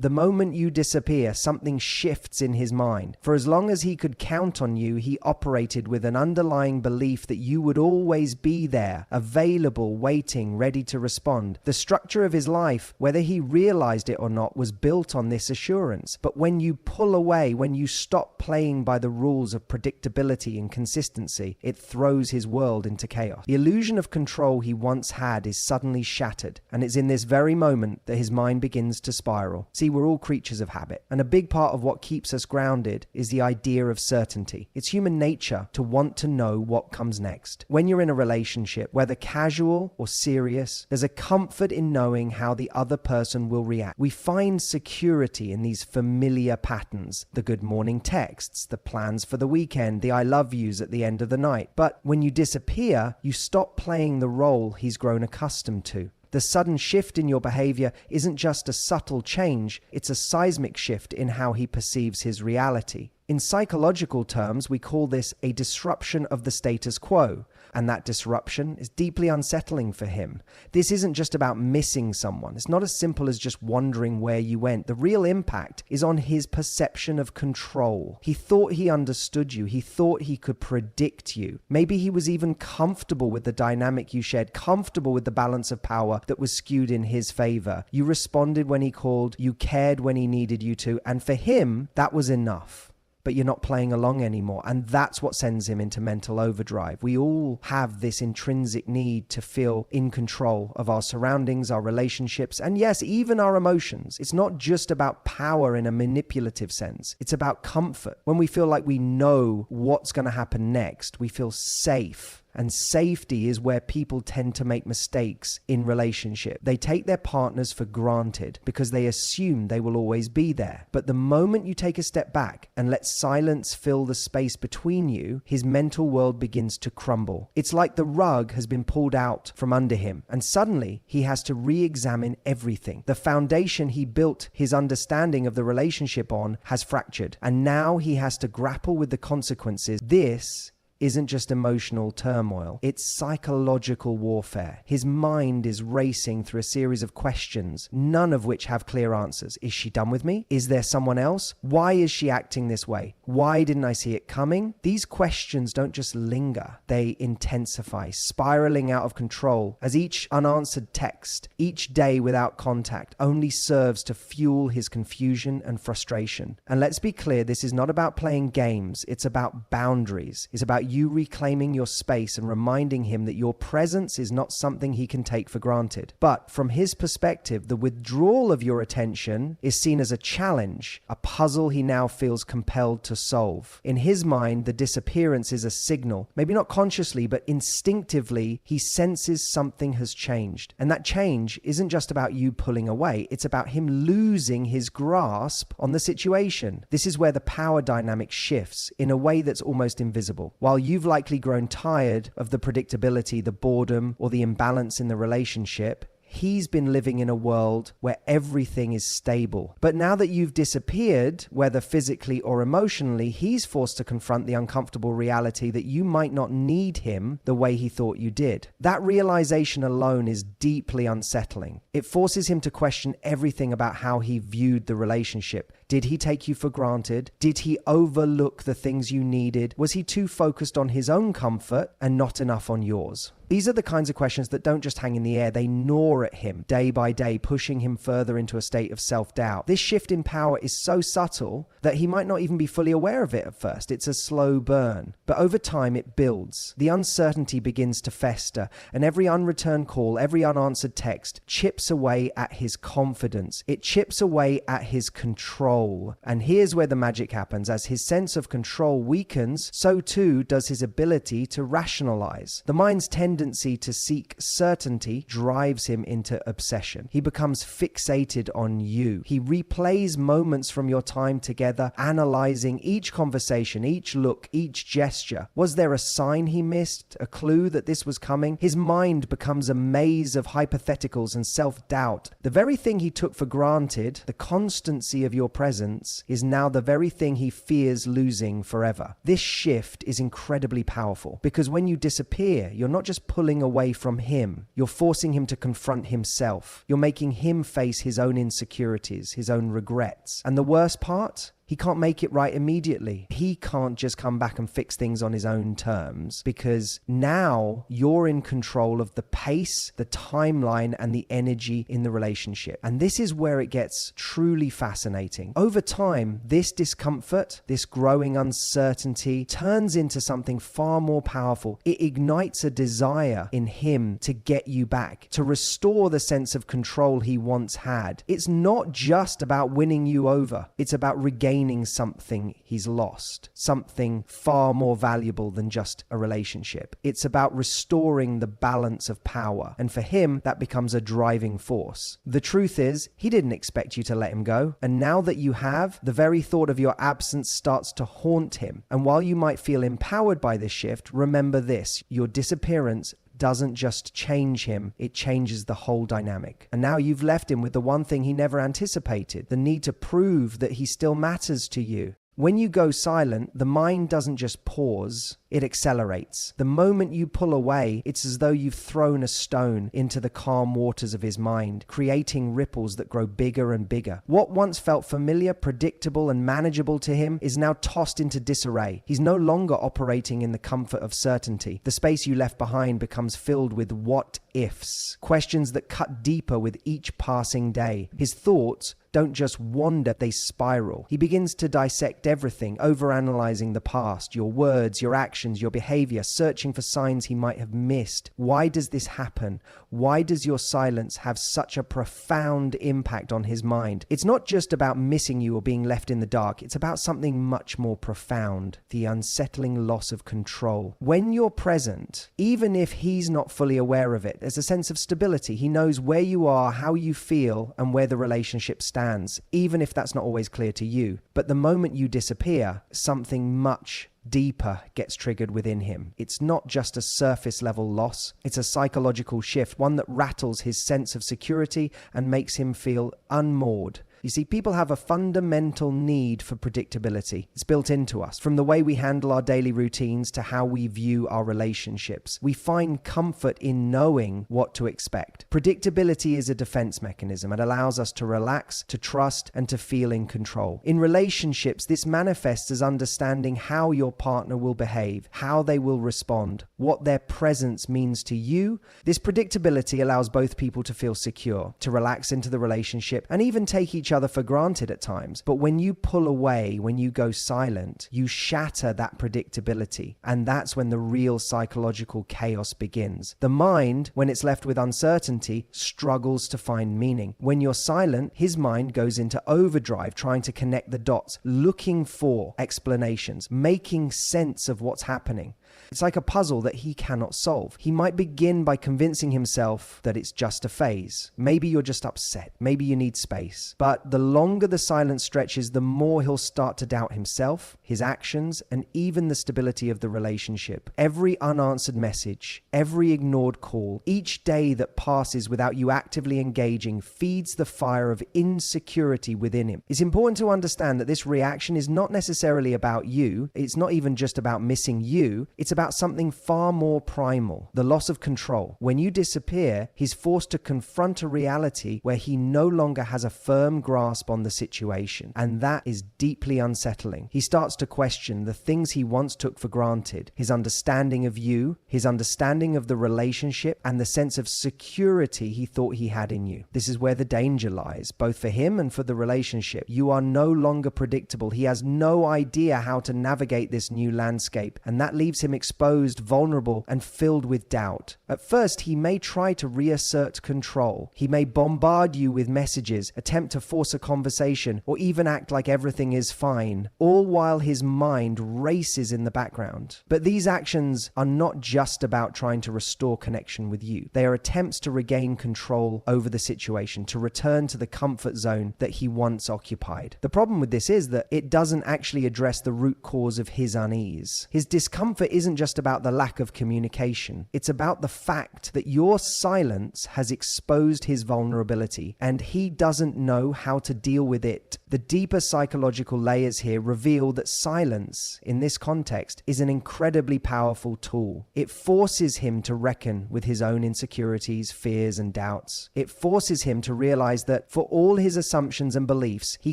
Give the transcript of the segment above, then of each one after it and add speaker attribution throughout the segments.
Speaker 1: The moment you disappear, something shifts in his mind. For as long as he could count on you, he operated with an underlying belief that you would always be there, available, waiting, ready to respond. The structure of his life, whether he realized it or not, was built on this assurance. But when you pull away, when you stop playing by the rules of predictability and consistency, it throws his world into chaos. The illusion of control he once had is suddenly shattered, and it's in this very moment that his mind begins to spiral. See, we're all creatures of habit, and a big part of what keeps us grounded is the idea of certainty. It's human nature to want to know what comes next. When you're in a relationship, whether casual or serious, there's a comfort in knowing how the other person will react. We find security in these familiar patterns, the good morning texts, the plans for the weekend, the I love yous at the end of the night. But when you disappear, you stop playing the role he's grown accustomed to. The sudden shift in your behavior isn't just a subtle change, it's a seismic shift in how he perceives his reality. In psychological terms, we call this a disruption of the status quo, and that disruption is deeply unsettling for him. This isn't just about missing someone. It's not as simple as just wondering where you went. The real impact is on his perception of control. He thought he understood you. He thought he could predict you. Maybe he was even comfortable with the dynamic you shared, comfortable with the balance of power that was skewed in his favor. You responded when he called, you cared when he needed you to, and for him, that was enough. But you're not playing along anymore. And that's what sends him into mental overdrive. We all have this intrinsic need to feel in control of our surroundings, our relationships, and yes, even our emotions. It's not just about power in a manipulative sense. It's about comfort. When we feel like we know what's going to happen next, we feel safe. And safety is where people tend to make mistakes in relationship. They take their partners for granted because they assume they will always be there. But the moment you take a step back and let silence fill the space between you, his mental world begins to crumble. It's like the rug has been pulled out from under him, and suddenly he has to re-examine everything. The foundation he built his understanding of the relationship on has fractured, and now he has to grapple with the consequences. This isn't just emotional turmoil, it's psychological warfare. His mind is racing through a series of questions, none of which have clear answers. Is she done with me? Is there someone else? Why is she acting this way? Why didn't I see it coming? These questions don't just linger, they intensify, spiraling out of control as each unanswered text, each day without contact, only serves to fuel his confusion and frustration. And let's be clear, this is not about playing games, it's about boundaries. It's about you reclaiming your space and reminding him that your presence is not something he can take for granted. But from his perspective, the withdrawal of your attention is seen as a challenge, a puzzle he now feels compelled to solve. In his mind, the disappearance is a signal, maybe not consciously, but instinctively, he senses something has changed. And that change isn't just about you pulling away, it's about him losing his grasp on the situation. This is where the power dynamic shifts in a way that's almost invisible. While you've likely grown tired of the predictability, the boredom, or the imbalance in the relationship, he's been living in a world where everything is stable. But now that you've disappeared, whether physically or emotionally, he's forced to confront the uncomfortable reality that you might not need him the way he thought you did. That realization alone is deeply unsettling. It forces him to question everything about how he viewed the relationship. Did he take you for granted? Did he overlook the things you needed? Was he too focused on his own comfort and not enough on yours? These are the kinds of questions that don't just hang in the air, they gnaw at him day by day, pushing him further into a state of self-doubt. This shift in power is so subtle that he might not even be fully aware of it at first. It's a slow burn. But over time it builds. The uncertainty begins to fester, and every unreturned call, every unanswered text chips away at his confidence. It chips away at his control. And here's where the magic happens. As his sense of control weakens, so too does his ability to rationalize. The mind's tendency to seek certainty drives him into obsession. He becomes fixated on you. He replays moments from your time together, analyzing each conversation, each look, each gesture. Was there a sign he missed, a clue that this was coming? His mind becomes a maze of hypotheticals and self-doubt. The very thing he took for granted, the constancy of your presence, is now the very thing he fears losing forever. This shift is incredibly powerful because when you disappear, you're not just pulling away from him. You're forcing him to confront himself. You're making him face his own insecurities, his own regrets. And the worst part? He can't make it right immediately. He can't just come back and fix things on his own terms, because now you're in control of the pace, the timeline, and the energy in the relationship. And this is where it gets truly fascinating. Over time, this discomfort, this growing uncertainty turns into something far more powerful. It ignites a desire in him to get you back, to restore the sense of control he once had. It's not just about winning you over. It's about regaining something he's lost, something far more valuable than just a relationship. It's about restoring the balance of power, and for him, that becomes a driving force. The truth is, he didn't expect you to let him go, and now that you have, the very thought of your absence starts to haunt him. And while you might feel empowered by this shift, remember this: your disappearance doesn't just change him, it changes the whole dynamic. And now you've left him with the one thing he never anticipated, the need to prove that he still matters to you. When you go silent, the mind doesn't just pause, it accelerates. The moment you pull away, it's as though you've thrown a stone into the calm waters of his mind, creating ripples that grow bigger and bigger. What once felt familiar, predictable, and manageable to him is now tossed into disarray. He's no longer operating in the comfort of certainty. The space you left behind becomes filled with what ifs, questions that cut deeper with each passing day. His thoughts don't just wander, they spiral. He begins to dissect everything, overanalyzing the past, your words, your actions, your behavior, searching for signs he might have missed. Why does this happen? Why does your silence have such a profound impact on his mind? It's not just about missing you or being left in the dark. It's about something much more profound, the unsettling loss of control. When you're present, even if he's not fully aware of it, there's a sense of stability. He knows where you are, how you feel, and where the relationship stands, even if that's not always clear to you. But the moment you disappear, something much deeper gets triggered within him. It's not just a surface level loss, it's a psychological shift, one that rattles his sense of security and makes him feel unmoored. You see, people have a fundamental need for predictability. It's built into us. From the way we handle our daily routines to how we view our relationships, we find comfort in knowing what to expect. Predictability is a defense mechanism. It allows us to relax, to trust, and to feel in control. In relationships, this manifests as understanding how your partner will behave, how they will respond, what their presence means to you. This predictability allows both people to feel secure, to relax into the relationship, and even take each other for granted at times. But when you pull away, when you go silent, you shatter that predictability. And that's when the real psychological chaos begins. The mind, when it's left with uncertainty, struggles to find meaning. When you're silent, his mind goes into overdrive, trying to connect the dots, looking for explanations, making sense of what's happening. It's like a puzzle that he cannot solve. He might begin by convincing himself that it's just a phase. Maybe you're just upset. Maybe you need space. But the longer the silence stretches, the more he'll start to doubt himself, his actions, and even the stability of the relationship. Every unanswered message, every ignored call, each day that passes without you actively engaging feeds the fire of insecurity within him. It's important to understand that this reaction is not necessarily about you. It's not even just about missing you. It's about something far more primal, the loss of control. When you disappear, he's forced to confront a reality where he no longer has a firm grasp on the situation, and that is deeply unsettling. He starts to question the things he once took for granted, his understanding of you, his understanding of the relationship, and the sense of security he thought he had in you. This is where the danger lies, both for him and for the relationship. You are no longer predictable. He has no idea how to navigate this new landscape, and that leaves him exposed, vulnerable, and filled with doubt. At first, he may try to reassert control. He may bombard you with messages, attempt to force a conversation, or even act like everything is fine, all while his mind races in the background. But these actions are not just about trying to restore connection with you. They are attempts to regain control over the situation, to return to the comfort zone that he once occupied. The problem with this is that it doesn't actually address the root cause of his unease. His discomfort isn't just about the lack of communication. It's about the fact that your silence has exposed his vulnerability and he doesn't know how to deal with it. The deeper psychological layers here reveal that silence, in this context, is an incredibly powerful tool. It forces him to reckon with his own insecurities, fears, and doubts. It forces him to realize that for all his assumptions and beliefs, he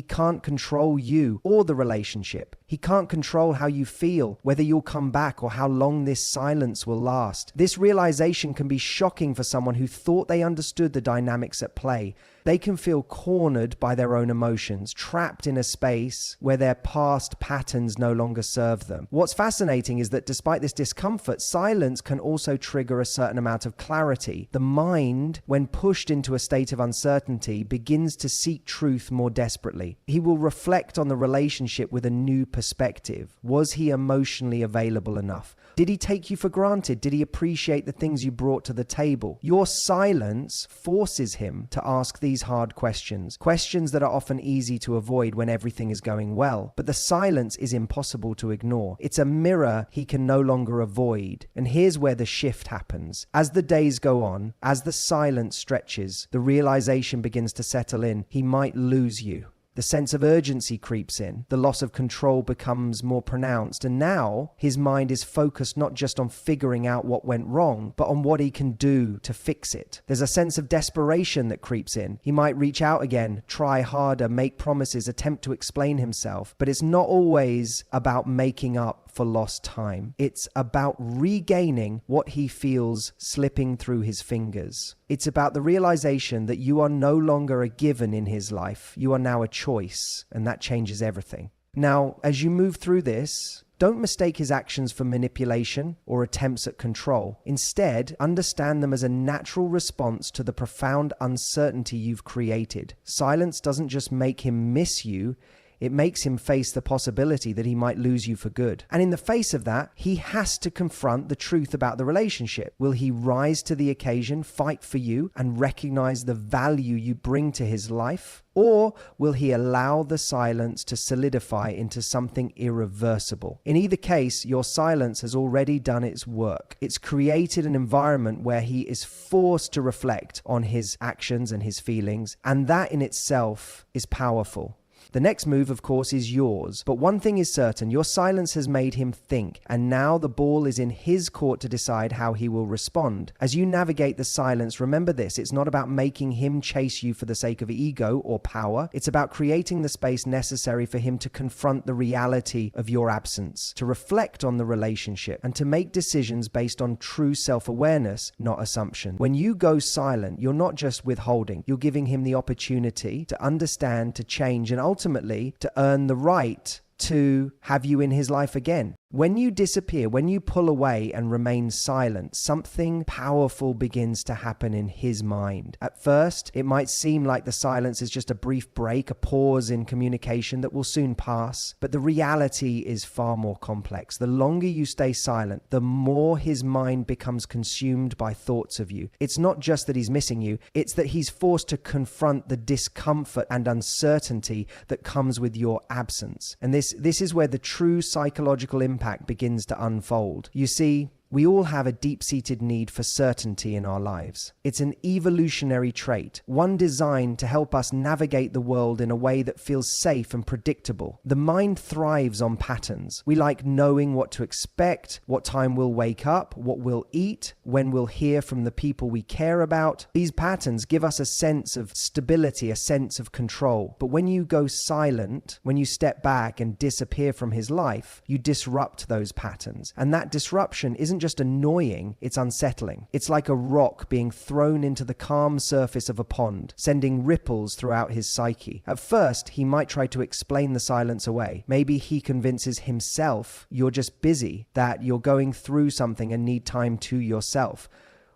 Speaker 1: can't control you or the relationship. He can't control how you feel, whether you'll come back or how long this silence will last. This realization can be shocking for someone who thought they understood the dynamics at play. They can feel cornered by their own emotions, trapped in a space where their past patterns no longer serve them. What's fascinating is that despite this discomfort, silence can also trigger a certain amount of clarity. The mind, when pushed into a state of uncertainty, begins to seek truth more desperately. He will reflect on the relationship with a new perspective. Was he emotionally available enough? Did he take you for granted? Did he appreciate the things you brought to the table? Your silence forces him to ask these hard questions that are often easy to avoid when everything is going well. But the silence is impossible to ignore. It's a mirror he can no longer avoid. And here's where the shift happens. As the days go on, as the silence stretches, the realization begins to settle in. He might lose you. The sense of urgency creeps in. The loss of control becomes more pronounced. And now his mind is focused not just on figuring out what went wrong, but on what he can do to fix it. There's a sense of desperation that creeps in. He might reach out again, try harder, make promises, attempt to explain himself. But it's not always about making up for lost time. It's about regaining what he feels slipping through his fingers. It's about the realization that you are no longer a given in his life. You are now a choice, and that changes everything. Now, as you move through this, don't mistake his actions for manipulation or attempts at control. Instead, understand them as a natural response to the profound uncertainty you've created. Silence doesn't just make him miss you, it makes him face the possibility that he might lose you for good. And in the face of that, he has to confront the truth about the relationship. Will he rise to the occasion, fight for you, and recognize the value you bring to his life? Or will he allow the silence to solidify into something irreversible? In either case, your silence has already done its work. It's created an environment where he is forced to reflect on his actions and his feelings, and that in itself is powerful. The next move, of course, is yours. But one thing is certain, your silence has made him think, and now the ball is in his court to decide how he will respond. As you navigate the silence, remember this, it's not about making him chase you for the sake of ego or power. It's about creating the space necessary for him to confront the reality of your absence, to reflect on the relationship, and to make decisions based on true self-awareness, not assumption. When you go silent, you're not just withholding, you're giving him the opportunity to understand, to change, and ultimately to earn the right to have you in his life again. When you disappear, when you pull away and remain silent, something powerful begins to happen in his mind. At first, it might seem like the silence is just a brief break, a pause in communication that will soon pass, but the reality is far more complex. The longer you stay silent, the more his mind becomes consumed by thoughts of you. It's not just that he's missing you, it's that he's forced to confront the discomfort and uncertainty that comes with your absence. And this is where the true psychological impact begins to unfold. You see, we all have a deep-seated need for certainty in our lives. It's an evolutionary trait, one designed to help us navigate the world in a way that feels safe and predictable. The mind thrives on patterns. We like knowing what to expect, what time we'll wake up, what we'll eat, when we'll hear from the people we care about. These patterns give us a sense of stability, a sense of control. But when you go silent, when you step back and disappear from his life, you disrupt those patterns. And that disruption isn't just annoying, it's unsettling. It's like a rock being thrown into the calm surface of a pond, sending ripples throughout his psyche. At first, he might try to explain the silence away. Maybe he convinces himself you're just busy, that you're going through something and need time to yourself.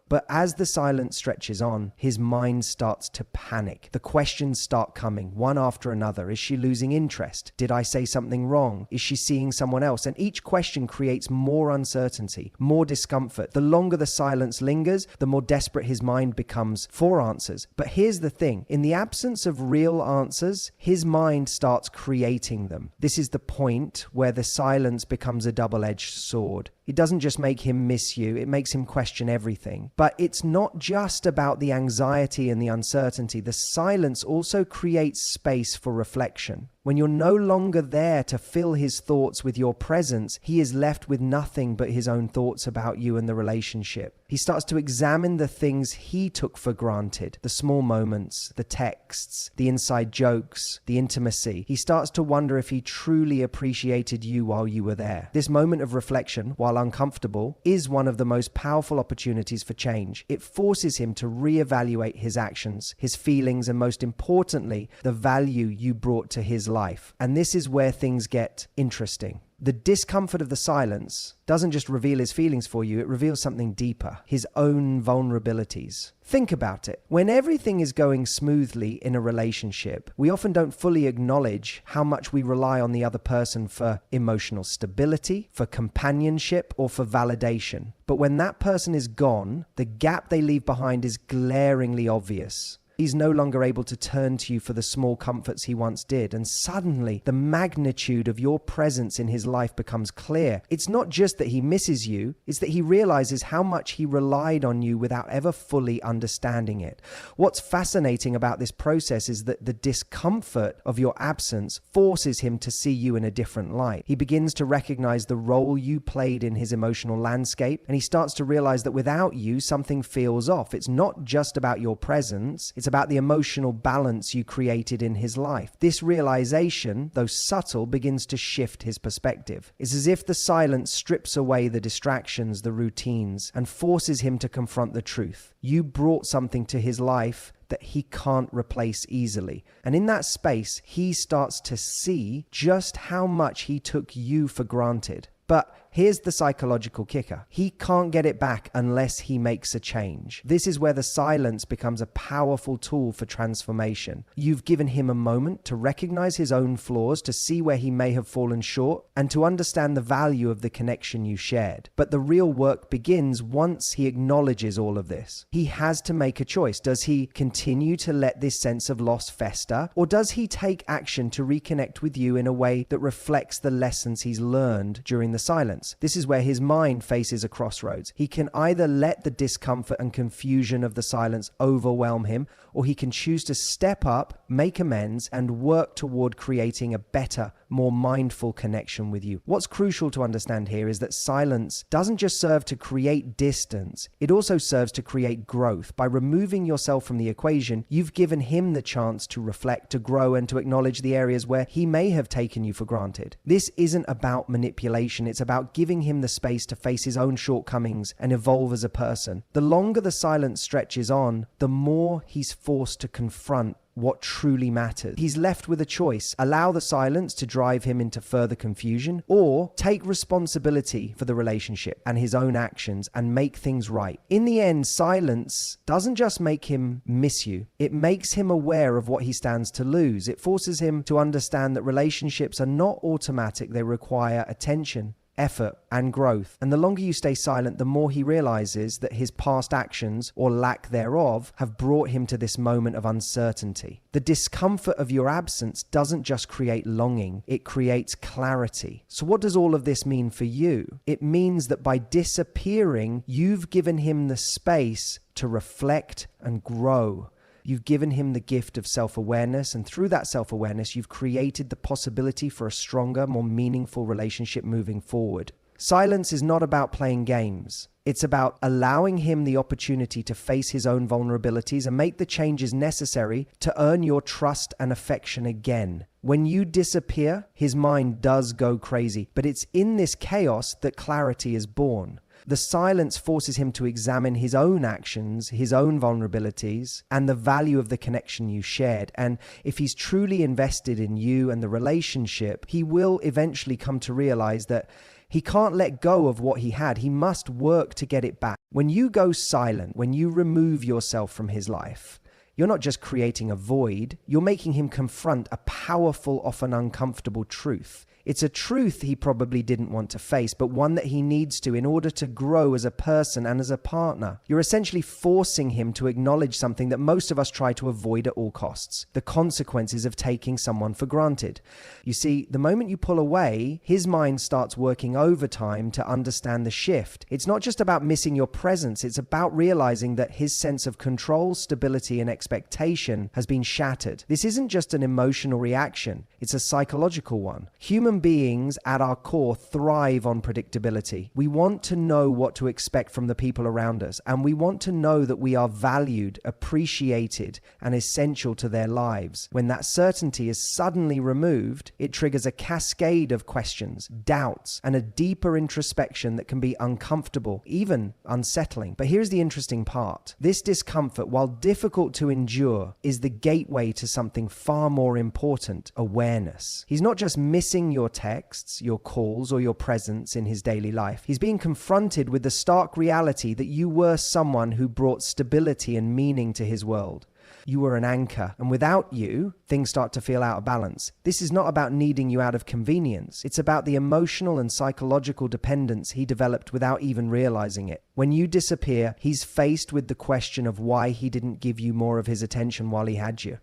Speaker 1: But as the silence stretches on, his mind starts to panic. The questions start coming, one after another. Is she losing interest? Did I say something wrong? Is she seeing someone else? And each question creates more uncertainty, more discomfort. The longer the silence lingers, the more desperate his mind becomes for answers. But here's the thing. In the absence of real answers, his mind starts creating them. This is the point where the silence becomes a double-edged sword. It doesn't just make him miss you, it makes him question everything. But it's not just about the anxiety and the uncertainty. The silence also creates space for reflection. When you're no longer there to fill his thoughts with your presence, he is left with nothing but his own thoughts about you and the relationship. He starts to examine the things he took for granted, the small moments, the texts, the inside jokes, the intimacy. He starts to wonder if he truly appreciated you while you were there. This moment of reflection, while uncomfortable, is one of the most powerful opportunities for change. It forces him to reevaluate his actions, his feelings, and most importantly, the value you brought to his life. And this is where things get interesting. The discomfort of the silence doesn't just reveal his feelings for you, it reveals something deeper, his own vulnerabilities. Think about it. When everything is going smoothly in a relationship, we often don't fully acknowledge how much we rely on the other person for emotional stability, for companionship, or for validation. But when that person is gone, the gap they leave behind is glaringly obvious. He's no longer able to turn to you for the small comforts he once did. And suddenly, the magnitude of your presence in his life becomes clear. It's not just that he misses you, it's that he realizes how much he relied on you without ever fully understanding it. What's fascinating about this process is that the discomfort of your absence forces him to see you in a different light. He begins to recognize the role you played in his emotional landscape, and he starts to realize that without you, something feels off. It's not just about your presence, it's about the emotional balance you created in his life. This realization, though subtle, begins to shift his perspective. It's as if the silence strips away the distractions, the routines, and forces him to confront the truth. You brought something to his life that he can't replace easily. And in that space, he starts to see just how much he took you for granted. But here's the psychological kicker. He can't get it back unless he makes a change. This is where the silence becomes a powerful tool for transformation. You've given him a moment to recognize his own flaws, to see where he may have fallen short, and to understand the value of the connection you shared. But the real work begins once he acknowledges all of this. He has to make a choice. Does he continue to let this sense of loss fester, or does he take action to reconnect with you in a way that reflects the lessons he's learned during the silence? This is where his mind faces a crossroads. He can either let the discomfort and confusion of the silence overwhelm him, or he can choose to step up, make amends, and work toward creating a better, more mindful connection with you. What's crucial to understand here is that silence doesn't just serve to create distance, it also serves to create growth. By removing yourself from the equation, you've given him the chance to reflect, to grow, and to acknowledge the areas where he may have taken you for granted. This isn't about manipulation, it's about giving him the space to face his own shortcomings and evolve as a person. The longer the silence stretches on, the more he's forced to confront what truly matters. He's left with a choice: allow the silence to drive him into further confusion, or take responsibility for the relationship and his own actions and make things right. In the end, silence doesn't just make him miss you, it makes him aware of what he stands to lose. It forces him to understand that relationships are not automatic, they require attention, effort, and growth. And the longer you stay silent, the more he realizes that his past actions, or lack thereof, have brought him to this moment of uncertainty. The discomfort of your absence doesn't just create longing, it creates clarity. So what does all of this mean for you? It means that by disappearing, you've given him the space to reflect and grow. You've given him the gift of self-awareness, and through that self-awareness, you've created the possibility for a stronger, more meaningful relationship moving forward. Silence is not about playing games. It's about allowing him the opportunity to face his own vulnerabilities and make the changes necessary to earn your trust and affection again. When you disappear, his mind does go crazy, but it's in this chaos that clarity is born. The silence forces him to examine his own actions, his own vulnerabilities, and the value of the connection you shared. And if he's truly invested in you and the relationship, he will eventually come to realize that he can't let go of what he had. He must work to get it back. When you go silent, when you remove yourself from his life, you're not just creating a void, you're making him confront a powerful, often uncomfortable truth. It's a truth he probably didn't want to face, but one that he needs to in order to grow as a person and as a partner. You're essentially forcing him to acknowledge something that most of us try to avoid at all costs: the consequences of taking someone for granted. You see, the moment you pull away, his mind starts working overtime to understand the shift. It's not just about missing your presence, it's about realizing that his sense of control, stability, and expectation has been shattered. This isn't just an emotional reaction, it's a psychological one. Human beings at our core thrive on predictability. We want to know what to expect from the people around us, and we want to know that we are valued, appreciated, and essential to their lives. When that certainty is suddenly removed, it triggers a cascade of questions, doubts, and a deeper introspection that can be uncomfortable, even unsettling. But here's the interesting part. This discomfort, while difficult to endure, is the gateway to something far more important: awareness. He's not just missing your texts, your calls, or your presence in his daily life. He's being confronted with the stark reality that you were someone who brought stability and meaning to his world. You were an anchor, and without you, things start to feel out of balance. This is not about needing you out of convenience. It's about the emotional and psychological dependence he developed without even realizing it. When you disappear, he's faced with the question of why he didn't give you more of his attention while he had you.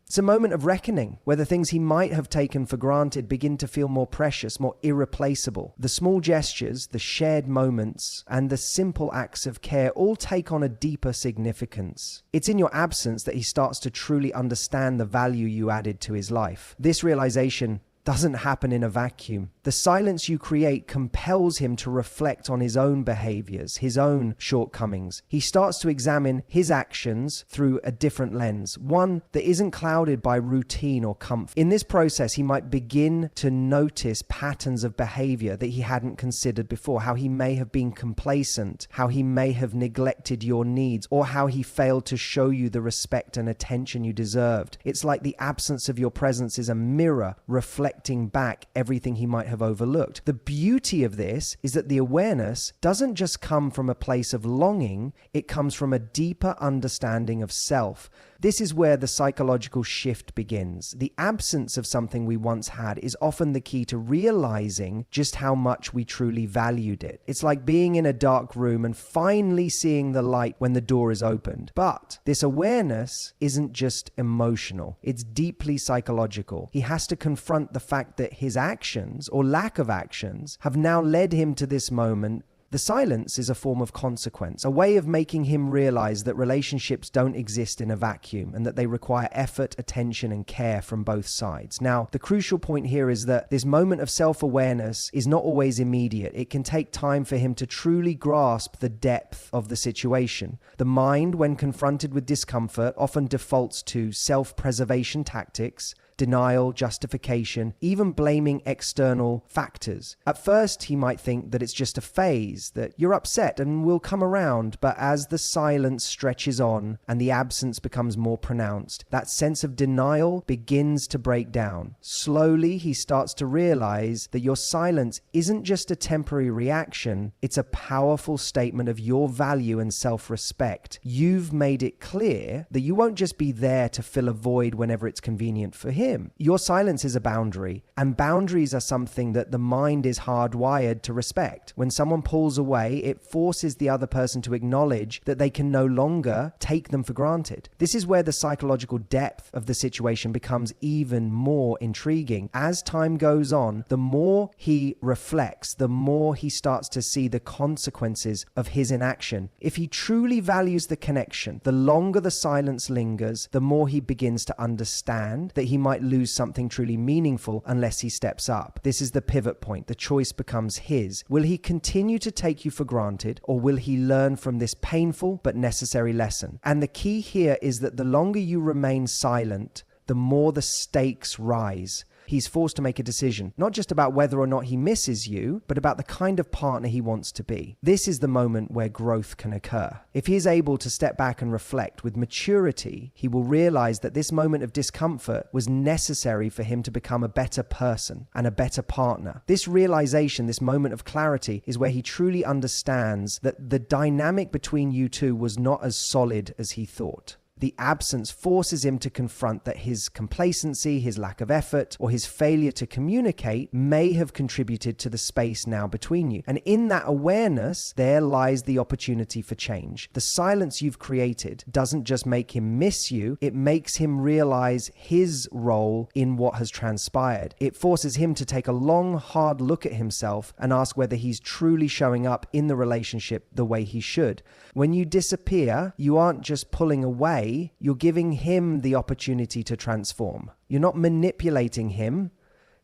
Speaker 1: It's a moment of reckoning, where the things he might have taken for granted begin to feel more precious, more irreplaceable. The small gestures, the shared moments, and the simple acts of care all take on a deeper significance. It's in your absence that he starts to truly understand the value you added to his life. This realization doesn't happen in a vacuum. The silence you create compels him to reflect on his own behaviors, his own shortcomings. He starts to examine his actions through a different lens, one that isn't clouded by routine or comfort. In this process, he might begin to notice patterns of behavior that he hadn't considered before, how he may have been complacent, how he may have neglected your needs, or how he failed to show you the respect and attention you deserved. It's like the absence of your presence is a mirror reflecting back everything he might have overlooked. The beauty of this is that the awareness doesn't just come from a place of longing, it comes from a deeper understanding of self. This is where the psychological shift begins. The absence of something we once had is often the key to realizing just how much we truly valued it. It's like being in a dark room and finally seeing the light when the door is opened. But this awareness isn't just emotional, it's deeply psychological. He has to confront the fact that his actions, or lack of actions, have now led him to this moment. The silence is a form of consequence, a way of making him realize that relationships don't exist in a vacuum and that they require effort, attention, and care from both sides. Now, the crucial point here is that this moment of self-awareness is not always immediate. It can take time for him to truly grasp the depth of the situation. The mind, when confronted with discomfort, often defaults to self-preservation tactics, denial, justification, even blaming external factors. At first, he might think that it's just a phase, that you're upset and will come around, but as the silence stretches on and the absence becomes more pronounced, that sense of denial begins to break down. Slowly, he starts to realize that your silence isn't just a temporary reaction, it's a powerful statement of your value and self-respect. You've made it clear that you won't just be there to fill a void whenever it's convenient for him. Your silence is a boundary, and boundaries are something that the mind is hardwired to respect. When someone pulls away, it forces the other person to acknowledge that they can no longer take them for granted. This is where the psychological depth of the situation becomes even more intriguing. As time goes on, the more he reflects, the more he starts to see the consequences of his inaction. If he truly values the connection, the longer the silence lingers, the more he begins to understand that he might lose something truly meaningful unless he steps up. This is the pivot point. The choice becomes his. Will he continue to take you for granted, or will he learn from this painful but necessary lesson? And the key here is that the longer you remain silent, the more the stakes rise. He's forced to make a decision, not just about whether or not he misses you, but about the kind of partner he wants to be. This is the moment where growth can occur. If he is able to step back and reflect with maturity, he will realize that this moment of discomfort was necessary for him to become a better person and a better partner. This realization, this moment of clarity, is where he truly understands that the dynamic between you two was not as solid as he thought. The absence forces him to confront that his complacency, his lack of effort, or his failure to communicate may have contributed to the space now between you. And in that awareness, there lies the opportunity for change. The silence you've created doesn't just make him miss you, it makes him realize his role in what has transpired. It forces him to take a long, hard look at himself and ask whether he's truly showing up in the relationship the way he should. When you disappear, you aren't just pulling away, you're giving him the opportunity to transform. You're not manipulating him,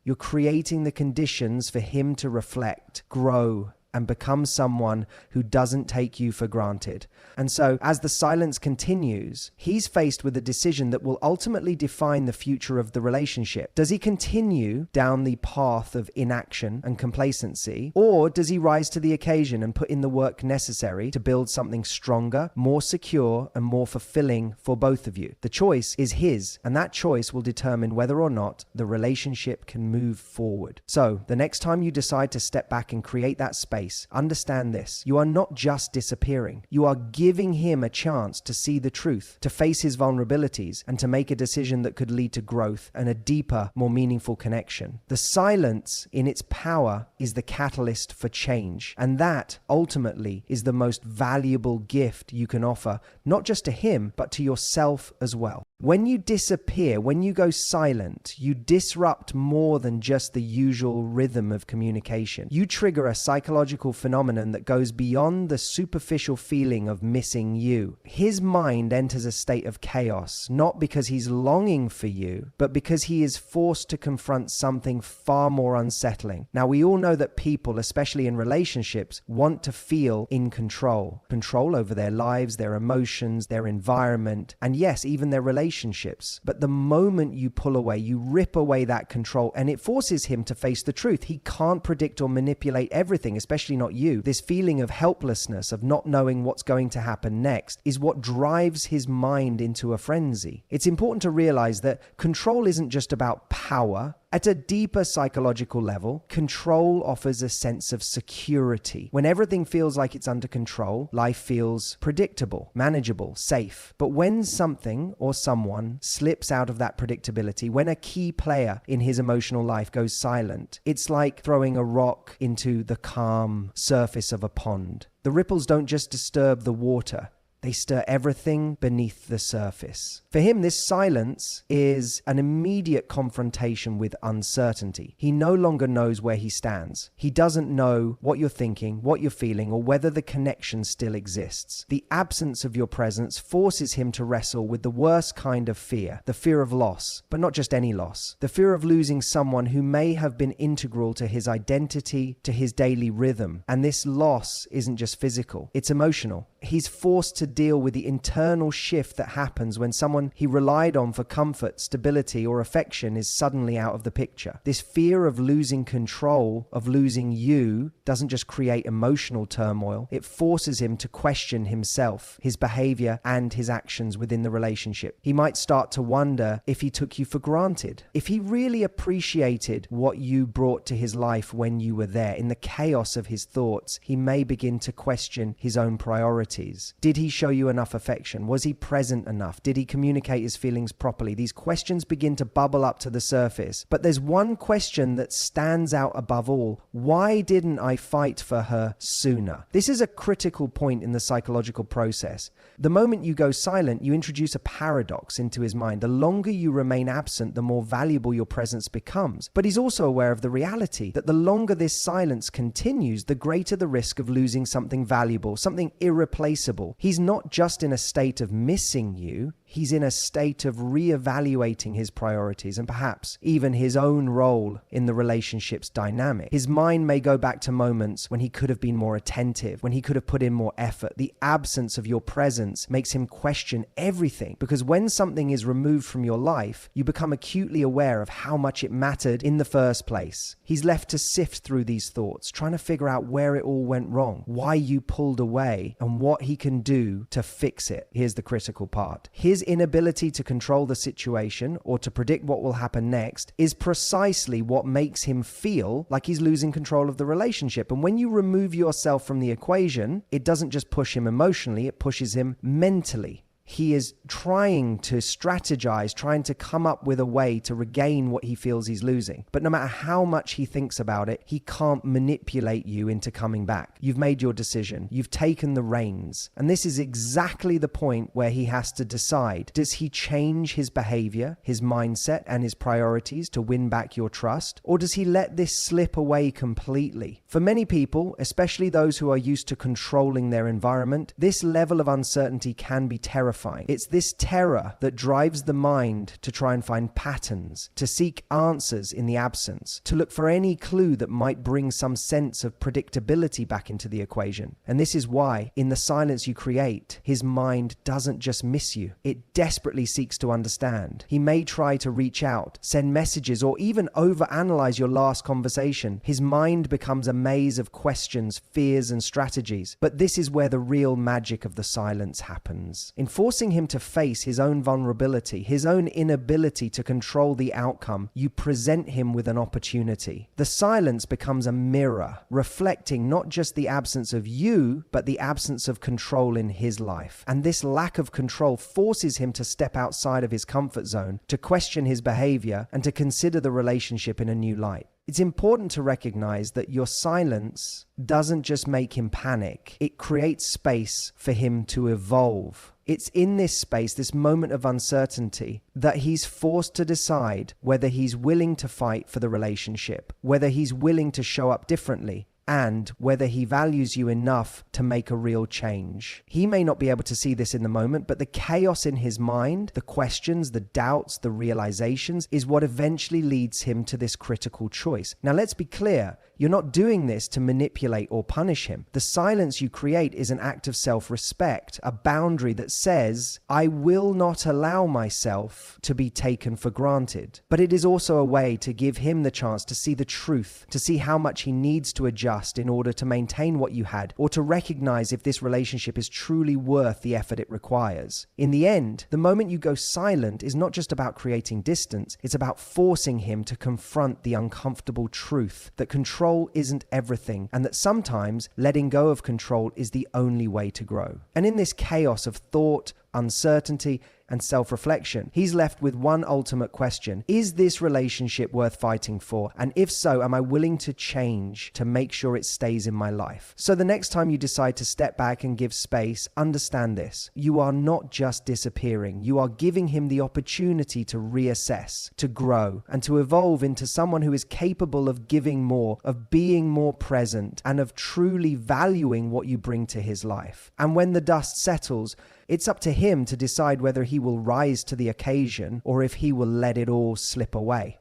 Speaker 1: you're creating the conditions for him to reflect, grow, and become someone who doesn't take you for granted. And so, as the silence continues, he's faced with a decision that will ultimately define the future of the relationship. Does he continue down the path of inaction and complacency, or does he rise to the occasion and put in the work necessary to build something stronger, more secure, and more fulfilling for both of you? The choice is his, and that choice will determine whether or not the relationship can move forward. So, the next time you decide to step back and create that space, understand this. You are not just disappearing. You are giving him a chance to see the truth, to face his vulnerabilities, and to make a decision that could lead to growth and a deeper, more meaningful connection. The silence, in its power, is the catalyst for change. And that, ultimately, is the most valuable gift you can offer, not just to him, but to yourself as well. When you disappear, when you go silent, you disrupt more than just the usual rhythm of communication. You trigger a psychological phenomenon that goes beyond the superficial feeling of missing you. His mind enters a state of chaos, not because he's longing for you, but because he is forced to confront something far more unsettling. Now, we all know that people, especially in relationships, want to feel in control. Control over their lives, their emotions, their environment, and yes, even their relationships. But the moment you pull away, you rip away that control, and it forces him to face the truth. He can't predict or manipulate everything, especially not you. This feeling of helplessness, of not knowing what's going to happen next, is what drives his mind into a frenzy. It's important to realize that control isn't just about power. At a deeper psychological level, control offers a sense of security. When everything feels like it's under control, life feels predictable, manageable, safe. But when something or someone slips out of that predictability, when a key player in his emotional life goes silent, it's like throwing a rock into the calm surface of a pond. The ripples don't just disturb the water, they stir everything beneath the surface. For him, this silence is an immediate confrontation with uncertainty. He no longer knows where he stands. He doesn't know what you're thinking, what you're feeling, or whether the connection still exists. The absence of your presence forces him to wrestle with the worst kind of fear, the fear of loss, but not just any loss. The fear of losing someone who may have been integral to his identity, to his daily rhythm. And this loss isn't just physical, it's emotional. He's forced to deal with the internal shift that happens when someone he relied on for comfort, stability, or affection is suddenly out of the picture. This fear of losing control, of losing you, doesn't just create emotional turmoil, it forces him to question himself, his behavior, and his actions within the relationship. He might start to wonder if he took you for granted, if he really appreciated what you brought to his life when you were there. In the chaos of his thoughts, he may begin to question his own priorities. Did he show you enough affection? Was he present enough? Did he communicate his feelings properly? These questions begin to bubble up to the surface. But there's one question that stands out above all. Why didn't I fight for her sooner? This is a critical point in the psychological process. The moment you go silent, you introduce a paradox into his mind. The longer you remain absent, the more valuable your presence becomes. But he's also aware of the reality that the longer this silence continues, the greater the risk of losing something valuable, something irreplaceable. He's not just in a state of missing you, he's in a state of reevaluating his priorities and perhaps even his own role in the relationship's dynamic. His mind may go back to moments when he could have been more attentive, when he could have put in more effort. The absence of your presence makes him question everything, because when something is removed from your life, you become acutely aware of how much it mattered in the first place. He's left to sift through these thoughts, trying to figure out where it all went wrong, why you pulled away, and what he can do to fix it. Here's the critical part. His inability to control the situation or to predict what will happen next is precisely what makes him feel like he's losing control of the relationship. And when you remove yourself from the equation, it doesn't just push him emotionally, it pushes him mentally. He is trying to strategize, trying to come up with a way to regain what he feels he's losing. But no matter how much he thinks about it, he can't manipulate you into coming back. You've made your decision. You've taken the reins. And this is exactly the point where he has to decide. Does he change his behavior, his mindset, and his priorities to win back your trust? Or does he let this slip away completely? For many people, especially those who are used to controlling their environment, this level of uncertainty can be terrifying. It's this terror that drives the mind to try and find patterns, to seek answers in the absence, to look for any clue that might bring some sense of predictability back into the equation. And this is why, in the silence you create, his mind doesn't just miss you. It desperately seeks to understand. He may try to reach out, send messages, or even overanalyze your last conversation. His mind becomes a maze of questions, fears, and strategies. But this is where the real magic of the silence happens. In forcing him to face his own vulnerability, his own inability to control the outcome, you present him with an opportunity. The silence becomes a mirror, reflecting not just the absence of you, but the absence of control in his life. And this lack of control forces him to step outside of his comfort zone, to question his behavior, and to consider the relationship in a new light. It's important to recognize that your silence doesn't just make him panic, it creates space for him to evolve. It's in this space, this moment of uncertainty, that he's forced to decide whether he's willing to fight for the relationship, whether he's willing to show up differently, and whether he values you enough to make a real change. He may not be able to see this in the moment, but the chaos in his mind, the questions, the doubts, the realizations, is what eventually leads him to this critical choice. Now, let's be clear. You're not doing this to manipulate or punish him. The silence you create is an act of self-respect, a boundary that says, I will not allow myself to be taken for granted. But it is also a way to give him the chance to see the truth, to see how much he needs to adjust in order to maintain what you had, or to recognize if this relationship is truly worth the effort it requires. In the end, the moment you go silent is not just about creating distance, it's about forcing him to confront the uncomfortable truth that control isn't everything, and that sometimes letting go of control is the only way to grow. And in this chaos of thought, uncertainty, and self-reflection, he's left with one ultimate question. Is this relationship worth fighting for? And if so, am I willing to change to make sure it stays in my life? So the next time you decide to step back and give space, understand this. You are not just disappearing. You are giving him the opportunity to reassess, to grow, and to evolve into someone who is capable of giving more, of being more present, and of truly valuing what you bring to his life. And when the dust settles, it's up to him to decide whether he will rise to the occasion or if he will let it all slip away.